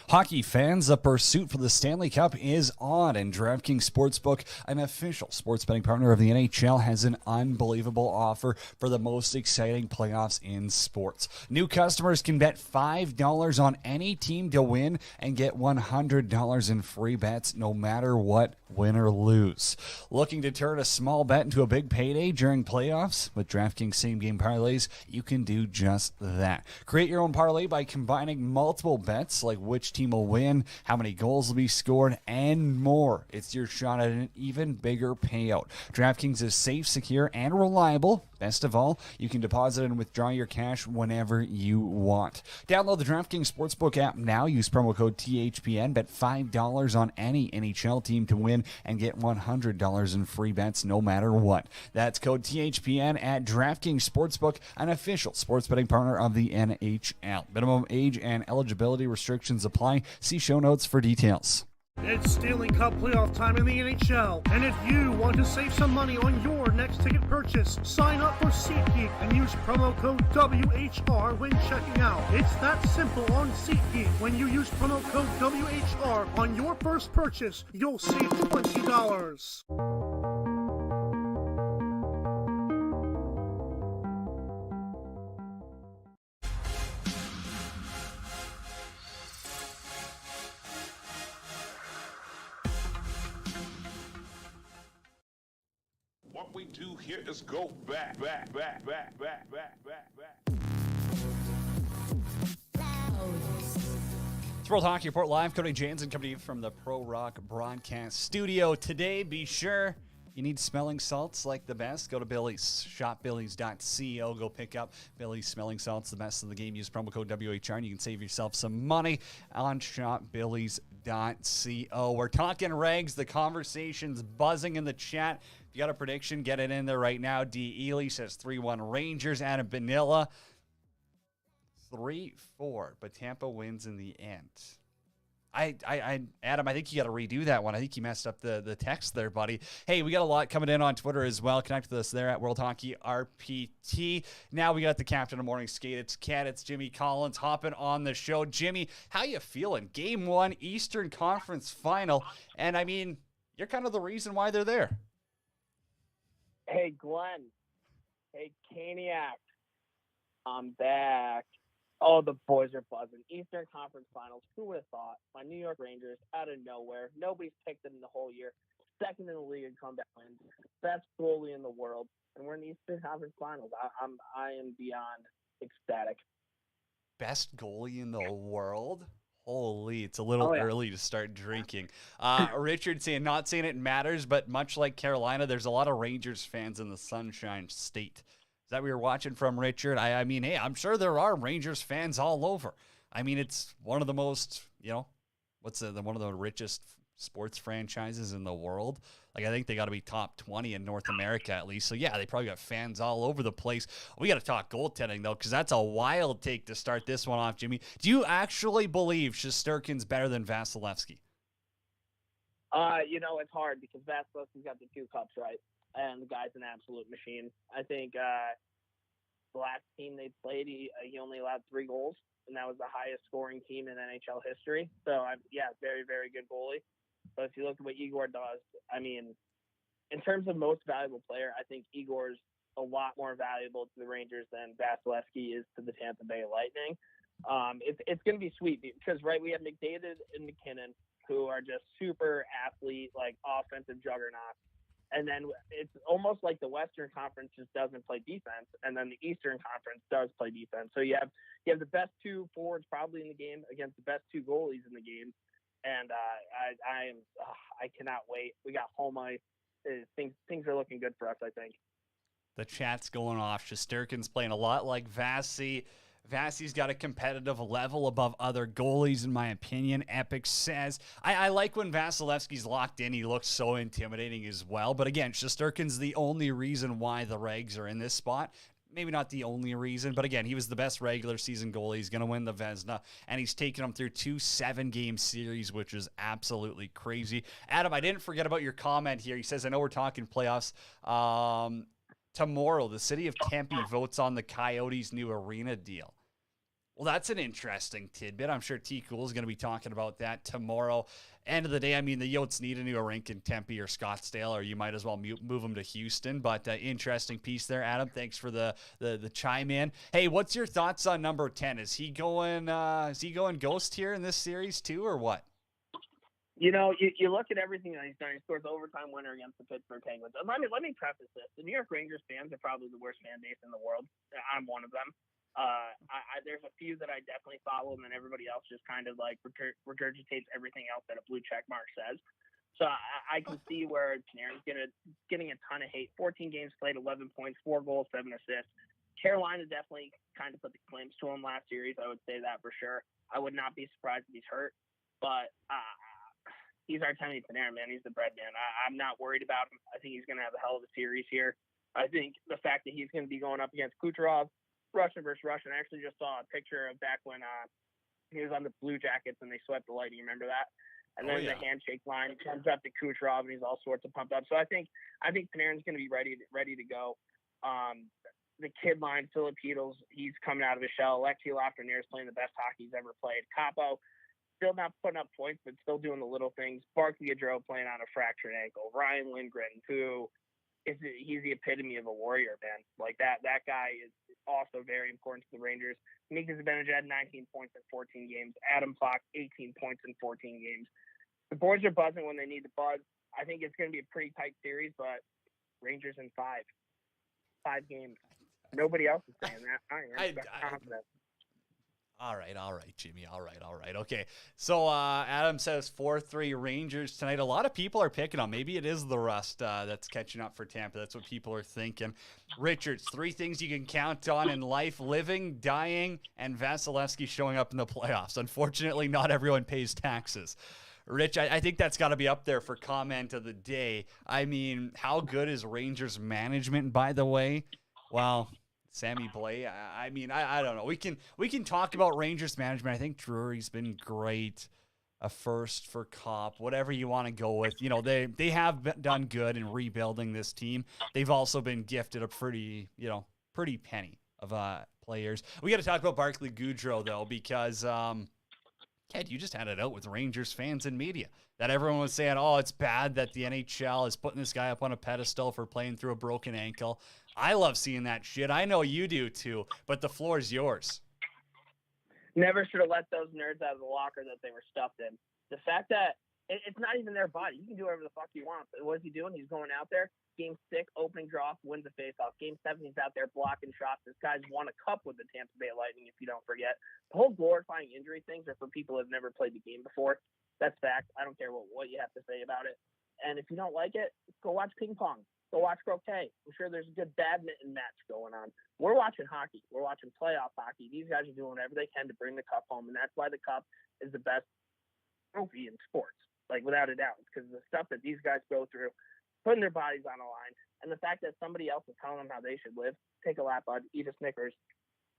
Hockey fans, the pursuit for the Stanley Cup is on, and DraftKings Sportsbook, an official sports betting partner of the NHL, has an unbelievable offer for the most exciting playoffs in sports. New customers can bet $5 on any team to win and get $100 in free bets no matter what, win or lose. Looking to turn a small bet into a big payday during playoffs? With DraftKings same-game parlays, you can do just that. Create your own parlay by combining multiple bets like which team will win, how many goals will be scored, and more. It's your shot at an even bigger payout. DraftKings is safe, secure, and reliable. Best of all, you can deposit and withdraw your cash whenever you want. Download the DraftKings Sportsbook app now. Use promo code THPN. Bet $5 on any NHL team to win and get $100 in free bets no matter what. That's code THPN at DraftKings Sportsbook, an official sports betting partner of the NHL. Minimum age and eligibility restrictions apply. See show notes for details. It's Stanley Cup playoff time in the NHL, and if you want to save some money on your next ticket purchase, sign up for SeatGeek and use promo code WHR when checking out. It's that simple on SeatGeek. When you use promo code WHR on your first purchase, you'll save $20. What we do here is go back. It's World Hockey Report Live. Cody Janzen coming to you from the Pro Rock Broadcast Studio. Today, be sure you need smelling salts like the best. Go to Billy's. Shopbillies.co. Go pick up Billy's smelling salts, the best of the game. Use promo code WHR and you can save yourself some money on shopbillies.co. We're talking regs. The conversation's buzzing in the chat. If you got a prediction, get it in there right now. D. Ely says 3-1 Rangers. Adam Benilla 3-4, but Tampa wins in the end. Adam, I think you got to redo that one. I think you messed up the text there, buddy. Hey, we got a lot coming in on Twitter as well. Connect with us there at World Hockey RPT. Now we got the captain of Morning Skate. It's Ken. It's Jimmy Collins hopping on the show. Jimmy, how you feeling? Game 1, Eastern Conference Final. And, I mean, you're kind of the reason why they're there. Hey, Glenn. Hey, Caniac. I'm back. Oh, the boys are buzzing. Eastern Conference Finals. Who would have thought? My New York Rangers out of nowhere. Nobody's picked them in the whole year. Second in the league in comeback wins. Best goalie in the world. And we're in the Eastern Conference Finals. I am beyond ecstatic. Best goalie in the world? Holy, it's a little early to start drinking. Richard saying, not saying it matters, but much like Carolina, there's a lot of Rangers fans in the Sunshine State. Is that what you're watching from, Richard? I mean, hey, I'm sure there are Rangers fans all over. I mean, it's one of the most, one of the richest sports franchises in the world. Like, I think they got to be top 20 in North America at least. So, yeah, they probably got fans all over the place. We got to talk goaltending, though, because that's a wild take to start this one off, Jimmy. Do you actually believe Shesterkin's better than Vasilevsky? It's hard because Vasilevsky's got the 2 cups, right? And the guy's an absolute machine. I think the last team they played, he only allowed 3 goals, and that was the highest scoring team in NHL history. So, very, very good goalie. But if you look at what Igor does, I mean, in terms of most valuable player, I think Igor's a lot more valuable to the Rangers than Vasilevsky is to the Tampa Bay Lightning. It's going to be sweet because, right, we have McDavid and McKinnon, who are just super athlete, like offensive juggernauts. And then it's almost like the Western Conference just doesn't play defense, and then the Eastern Conference does play defense. So you have the best 2 forwards probably in the game against the best 2 goalies in the game, and I cannot wait. We got home ice. Things are looking good for us, I think. The chat's going off. Shesterkin's playing a lot like Vasi. Vasi's got a competitive level above other goalies, in my opinion. Epic says, I like when Vasilevsky's locked in. He looks so intimidating as well. But again, Shesterkin's the only reason why the Regs are in this spot. Maybe not the only reason, but again, he was the best regular season goalie. He's going to win the Vezina, and he's taken them through 2 7-game series, which is absolutely crazy. Adam, I didn't forget about your comment here. He says, I know we're talking playoffs. Tomorrow, the city of Tempe votes on the Coyotes' new arena deal. Well, that's an interesting tidbit. I'm sure T. Cool is going to be talking about that tomorrow. End of the day, I mean, the Yotes need a new rink in Tempe or Scottsdale, or you might as well move them to Houston. But interesting piece there, Adam. Thanks for the chime in. Hey, what's your thoughts on number 10? Is he going ghost here in this series too, or what? You look at everything that he's done. He scores the overtime winner against the Pittsburgh Penguins. And let me preface this: the New York Rangers fans are probably the worst fan base in the world. I'm one of them. There's a few that I definitely follow, and then everybody else just kind of like regurgitates everything else that a blue check mark says. So I can see where Panarin's getting a ton of hate. 14 games played, 11 points, 4 goals, 7 assists. Carolina definitely kind of put the claims to him last series. I would say that for sure. I would not be surprised if he's hurt, but he's Artemi Panarin, man. He's the bread man. I'm not worried about him. I think he's going to have a hell of a series here. I think the fact that he's going to be going up against Kucherov, Russian versus Russian. I actually just saw a picture of back when he was on the Blue Jackets and they swept the Lightning. You remember that? And then the handshake line comes up to Kucherov and he's all sorts of pumped up. So I think Panarin's going to be ready to go. The kid line, Filipinos, he's coming out of his shell. Alexei Lafreniere is playing the best hockey he's ever played. Capo, still not putting up points, but still doing the little things. Barclay Gaudreau playing on a fractured ankle. Ryan Lindgren, he's the epitome of a warrior, man. Like that guy is also very important to the Rangers. Mika Zibanejad, 19 points in 14 games. Adam Fox, 18 points in 14 games. The boys are buzzing when they need to buzz. I think it's going to be a pretty tight series, but Rangers in 5 games. Nobody else is saying that. I am confident. All right, Jimmy. All right. Okay. So Adam says 4-3 Rangers tonight. A lot of people are picking on. Maybe it is the rust that's catching up for Tampa. That's what people are thinking. Richards, 3 things you can count on in life: living, dying, and Vasilevsky showing up in the playoffs. Unfortunately, not everyone pays taxes. Rich, I think that's got to be up there for comment of the day. I mean, how good is Rangers management, by the way? Well, Sammy Blais, I don't know. We can talk about Rangers management. I think Drury's been great. a first for Cop, whatever you want to go with. You know, they have done good in rebuilding this team. They've also been gifted a pretty penny of players. We got to talk about Barclay Goodrow, though, because Ted, you just had it out with Rangers fans and media that everyone was saying, oh, it's bad that the NHL is putting this guy up on a pedestal for playing through a broken ankle. I love seeing that shit. I know you do too, but the floor is yours. Never should have let those nerds out of the locker that they were stuffed in. The fact that it's not even their body. You can do whatever the fuck you want. But what is he doing? He's going out there. Game 6, opening draw, wins the faceoff. Game 7, he's out there blocking shots. This guy's won a cup with the Tampa Bay Lightning, if you don't forget. The whole glorifying injury things are for people who have never played the game before. That's fact. I don't care what you have to say about it. And if you don't like it, go watch ping pong. Go watch croquet. I'm sure there's a good badminton match going on. We're watching hockey. We're watching playoff hockey. These guys are doing whatever they can to bring the cup home, and that's why the cup is the best trophy in sports, like without a doubt, because the stuff that these guys go through, putting their bodies on the line, and the fact that somebody else is telling them how they should live. Take a lap, bud. Eat a Snickers.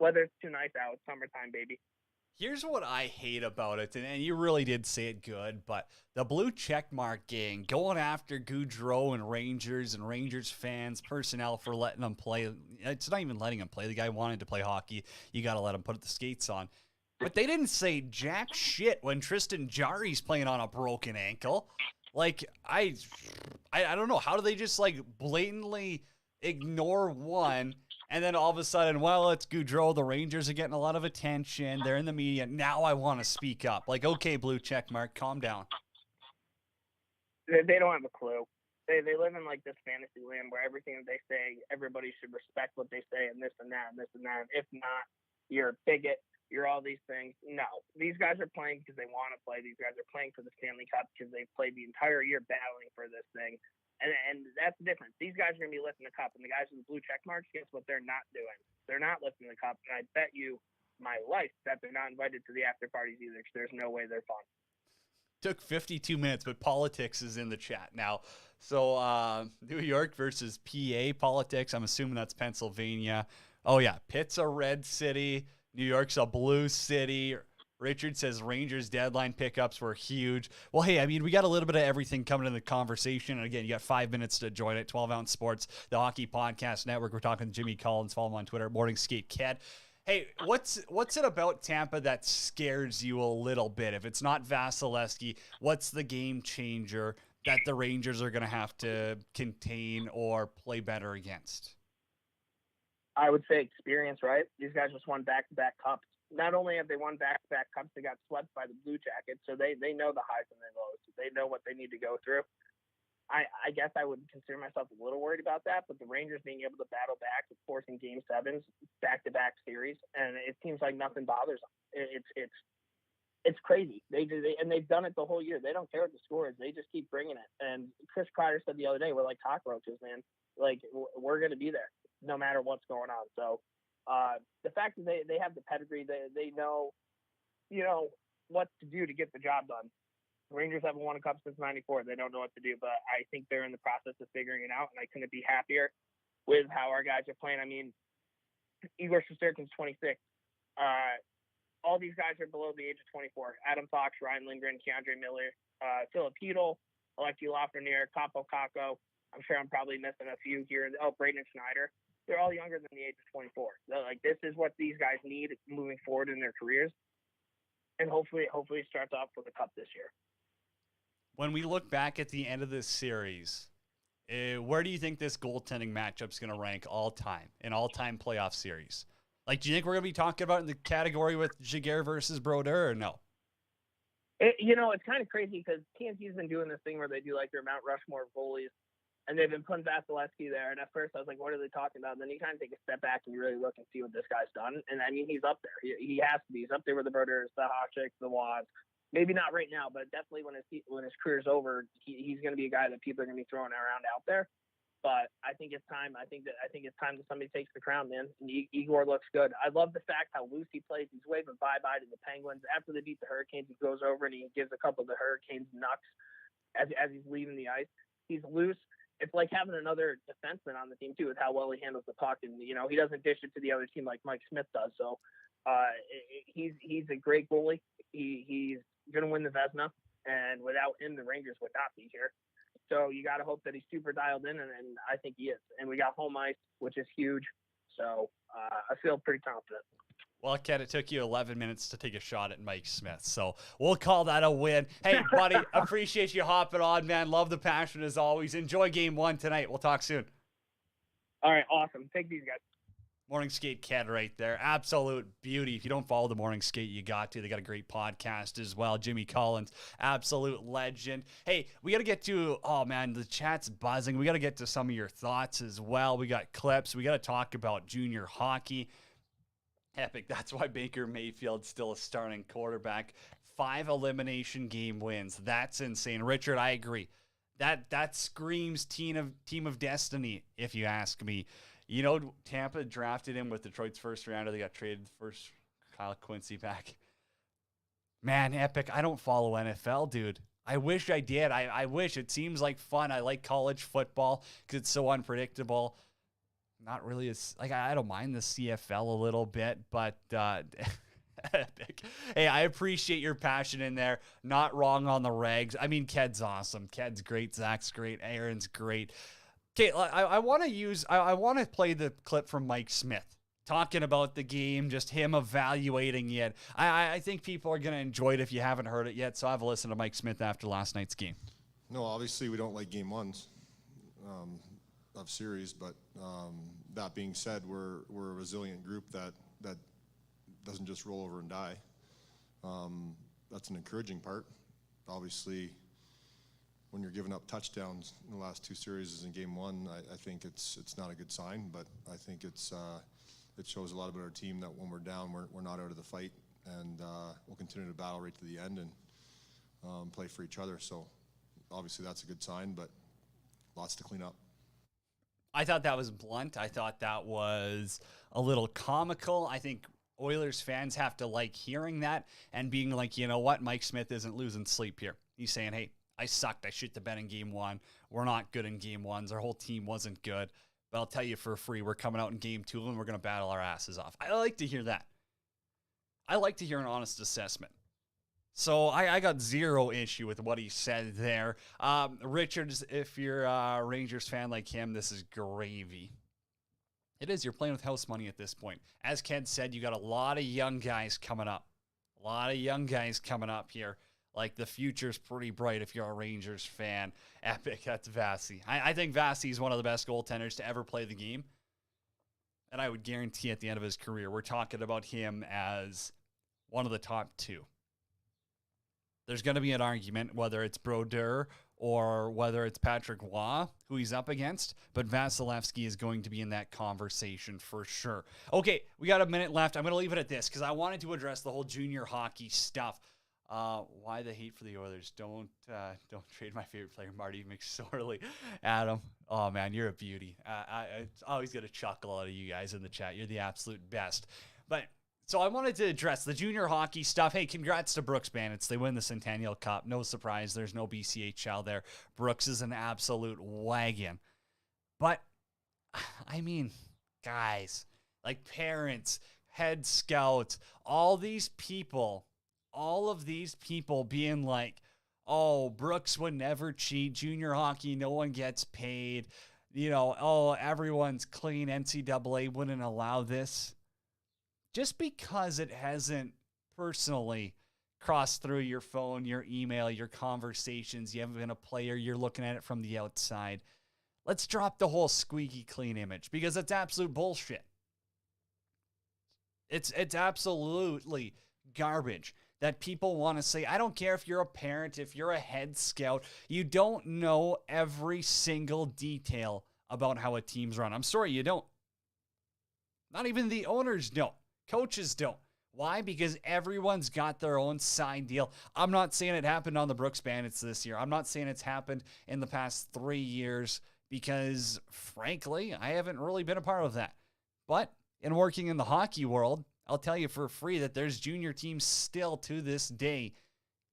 Weather's too nice out. It's summertime, baby. Here's what I hate about it, and you really did say it good, but the blue checkmark gang going after Goudreau and Rangers fans, personnel for letting them play. It's not even letting him play. The guy wanted to play hockey. You got to let him put the skates on. But they didn't say jack shit when Tristan Jarry's playing on a broken ankle. Like, I don't know. How do they just, like, blatantly ignore one, and then all of a sudden, well, it's Goudreau. The Rangers are getting a lot of attention. They're in the media. Now I want to speak up. Like, okay, blue check mark, calm down. They don't have a clue. They live in, like, this fantasy land where everything that they say, everybody should respect what they say, and this and that, and this and that. If not, you're a bigot. You're all these things. No, these guys are playing because they want to play. These guys are playing for the Stanley Cup because they've played the entire year battling for this thing. And that's the difference. These guys are going to be lifting the cup, and the guys with the blue check marks, guess what they're not doing? They're not lifting the cup, and I bet you my life that they're not invited to the after parties either, because there's no way they're fun. Took 52 minutes, but politics is in the chat now. So New York versus PA politics. I'm assuming that's Pennsylvania. Oh, yeah. Pitt's a red city. New York's a blue city. Richard says Rangers deadline pickups were huge. Well, hey, I mean, we got a little bit of everything coming in the conversation. And again, you got 5 minutes to join it. 12 Ounce Sports, the Hockey Podcast Network. We're talking to Jimmy Collins. Follow him on Twitter, Morning Skate Cat. Hey, what's it about Tampa that scares you a little bit? If it's not Vasilevsky, what's the game changer that the Rangers are going to have to contain or play better against? I would say experience, right? These guys just won back-to-back cups. Not only have they won back-to-back cups, they got swept by the Blue Jackets, so they know the highs and the lows. They know what they need to go through. I guess I would consider myself a little worried about that, but the Rangers being able to battle back, forcing Game 7s, back-to-back series, and it seems like nothing bothers them. It's crazy. They've done it the whole year. They don't care what the score is. They just keep bringing it. And Chris Kreider said the other day, we're like cockroaches, man. Like, we're going to be there no matter what's going on. So the fact that they have the pedigree, they know, what to do to get the job done. The Rangers haven't won a cup since '94. They don't know what to do, but I think they're in the process of figuring it out, and I couldn't be happier with how our guys are playing. I mean, Igor Shesterkin's 26. All these guys are below the age of 24. Adam Fox, Ryan Lindgren, Keandre Miller, Philip Hedl, Alexi Lafreniere, Capo Caco. I'm sure I'm probably missing a few here. Oh, Braden Schneider. They're all younger than the age of 24. Like, this is what these guys need moving forward in their careers. And hopefully it starts off with a cup this year. When we look back at the end of this series, where do you think this goaltending matchup is going to rank all-time playoff series? Like, do you think we're going to be talking about in the category with Jaguar versus Brodeur or no? It's kind of crazy because TNT's been doing this thing where they do like their Mount Rushmore of goalies, and they've been putting Vasilevsky there. And at first I was like, what are they talking about? And then you kind of take a step back and you really look and see what this guy's done. And I mean, he's up there. He has to be. He's up there with the Brodeurs, the Haseks, the Wads. Maybe not right now, but definitely when his career's over, he's going to be a guy that people are going to be throwing around out there. But I think it's time. I think it's time that somebody takes the crown, man. And Igor looks good. I love the fact how loose he plays. He's waving bye-bye to the Penguins. After they beat the Hurricanes, he goes over and he gives a couple of the Hurricanes knucks as he's leaving the ice. He's loose. It's like having another defenseman on the team, too, with how well he handles the puck. And, he doesn't dish it to the other team like Mike Smith does. So he's a great goalie. He's going to win the Vezina, and without him, the Rangers would not be here. So you got to hope that he's super dialed in, and I think he is. And we got home ice, which is huge. So I feel pretty confident. Well, Ken, it took you 11 minutes to take a shot at Mike Smith, so we'll call that a win. Hey, buddy, appreciate you hopping on, man. Love the passion as always. Enjoy Game 1 tonight. We'll talk soon. All right, awesome. Take these guys. Morning Skate Ken right there. Absolute beauty. If you don't follow the Morning Skate, you got to. They got a great podcast as well. Jimmy Collins, absolute legend. Hey, we got to get to, oh man, the chat's buzzing. We got to get to some of your thoughts as well. We got clips. We got to talk about junior hockey. Epic. That's why Baker Mayfield's still a starting quarterback. 5 elimination game wins. That's insane. Richard, I agree. That screams team of destiny, if you ask me. You know, Tampa drafted him with Detroit's first rounder. They got traded first Kyle Quincy back. Man, epic. I don't follow NFL, dude. I wish I did. I wish. It seems like fun. I like college football because it's so unpredictable. Not really as, like, I don't mind the CFL a little bit, but epic. Hey, I appreciate your passion in there. Not wrong on the regs. I mean, Ked's awesome. Ked's great. Zach's great. Aaron's great. Okay, I want to play the clip from Mike Smith talking about the game, just him evaluating it. I think people are going to enjoy it if you haven't heard it yet, so have a listen to Mike Smith after last night's game. No, obviously we don't like game ones of series, but that being said, we're a resilient group that doesn't just roll over and die. That's an encouraging part. Obviously, when you're giving up touchdowns in the last 2 series in game 1, I think it's not a good sign, but I think it shows a lot about our team that when we're down, we're not out of the fight, and we'll continue to battle right to the end and play for each other. So obviously that's a good sign, but lots to clean up. I thought that was blunt. I thought that was a little comical. I think Oilers fans have to like hearing that and being like, you know what, Mike Smith isn't losing sleep here. He's saying, hey, I sucked. I shit the bed in game 1. We're not good in game 1s. Our whole team wasn't good. But I'll tell you for free, we're coming out in game 2 and we're going to battle our asses off. I like to hear that. I like to hear an honest assessment. So I got zero issue with what he said there. Richards, if you're a Rangers fan like him, this is gravy. It is. You're playing with house money at this point. As Ken said, you got a lot of young guys coming up. A lot of young guys coming up here. Like, the future's pretty bright if you're a Rangers fan. Epic. That's Vasi. I think Vasi is one of the best goaltenders to ever play the game. And I would guarantee at the end of his career, we're talking about him as one of the top 2. There's going to be an argument whether it's Brodeur or whether it's Patrick Roy, who he's up against, but Vasilevsky is going to be in that conversation for sure. Okay, we got a minute left. I'm going to leave it at this because I wanted to address the whole junior hockey stuff. Why the hate for the Oilers? Don't trade my favorite player, Marty McSorley. Adam, oh man, you're a beauty. I always get a chuckle out of you guys in the chat. You're the absolute best. But so I wanted to address the junior hockey stuff. Hey, congrats to Brooks Bandits. They win the Centennial Cup. No surprise. There's no BCHL there. Brooks is an absolute wagon. But, I mean, guys, like parents, head scouts, all of these people being like, oh, Brooks would never cheat. Junior hockey, no one gets paid. You know, oh, everyone's clean. NCAA wouldn't allow this. Just because it hasn't personally crossed through your phone, your email, your conversations, you haven't been a player, you're looking at it from the outside. Let's drop the whole squeaky clean image because it's absolute bullshit. It's absolutely garbage that people want to say. I don't care if you're a parent, if you're a head scout, you don't know every single detail about how a team's run. I'm sorry, you don't. Not even the owners don't. Coaches don't. Why? Because everyone's got their own side deal. I'm not saying it happened on the Brooks Bandits this year. I'm not saying it's happened in the past 3 years because, frankly, I haven't really been a part of that. But in working in the hockey world, I'll tell you for free that there's junior teams still to this day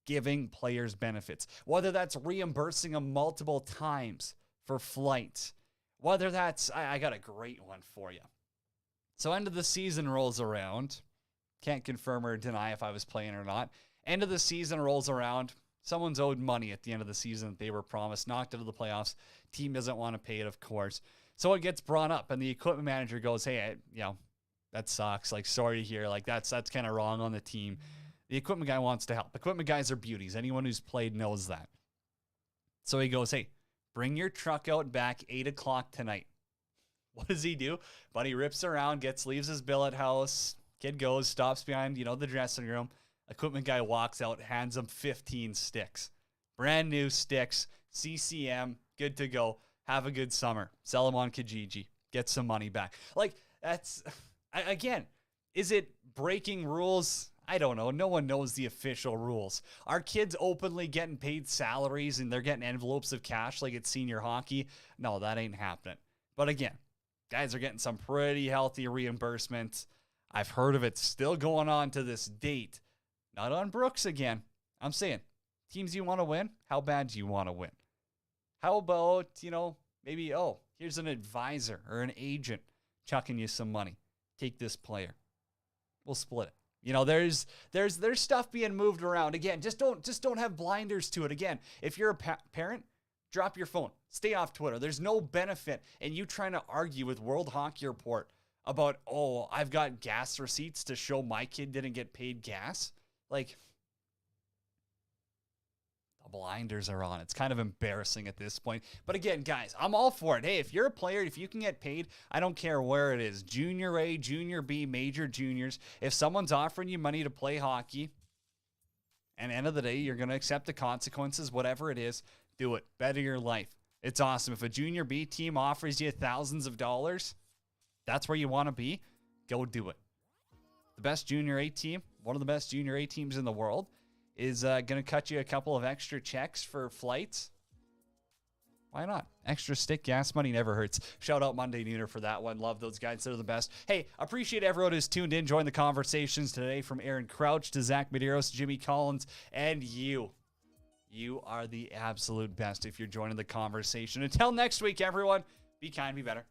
giving players benefits. Whether that's reimbursing them multiple times for flights. Whether that's, I got a great one for you. So end of the season rolls around. Can't confirm or deny if I was playing or not. End of the season rolls around. Someone's owed money at the end of the season that they were promised, knocked out of the playoffs. Team doesn't want to pay it, of course. So it gets brought up, and the equipment manager goes, hey, that sucks. Like, sorry to hear. Like, that's kind of wrong on the team. The equipment guy wants to help. Equipment guys are beauties. Anyone who's played knows that. So he goes, hey, bring your truck out back 8 o'clock tonight. What does he do? Buddy rips around, leaves his billet house. Kid goes, stops behind, the dressing room. Equipment guy walks out, hands him 15 sticks. Brand new sticks, CCM, good to go. Have a good summer. Sell them on Kijiji. Get some money back. Like, that's, again, is it breaking rules? I don't know. No one knows the official rules. Are kids openly getting paid salaries and they're getting envelopes of cash like it's senior hockey? No, that ain't happening. But again, guys are getting some pretty healthy reimbursements. I've heard of it still going on to this date. Not on Brooks again. I'm saying, teams you want to win, how bad do you want to win? How about, maybe, here's an advisor or an agent chucking you some money. Take this player. We'll split it. There's stuff being moved around. Again, just don't have blinders to it. Again, if you're a parent, drop your phone. Stay off Twitter. There's no benefit in you trying to argue with World Hockey Report about, I've got gas receipts to show my kid didn't get paid gas. Like, the blinders are on. It's kind of embarrassing at this point. But again, guys, I'm all for it. Hey, if you're a player, if you can get paid, I don't care where it is. Junior A, Junior B, major juniors. If someone's offering you money to play hockey, and end of the day, you're going to accept the consequences, whatever it is, do it. Better your life. It's awesome. If a Junior B team offers you thousands of dollars, that's where you want to be, go do it. The best Junior A team, one of the best Junior A teams in the world, is going to cut you a couple of extra checks for flights. Why not? Extra stick gas money never hurts. Shout out Monday Nooner for that one. Love those guys. They're the best. Hey, appreciate everyone who's tuned in, joined the conversations today, from Aaron Crouch to Zack Medeiros, Jimmy Collins, and you. You are the absolute best if you're joining the conversation. Until next week, everyone, be kind, be better.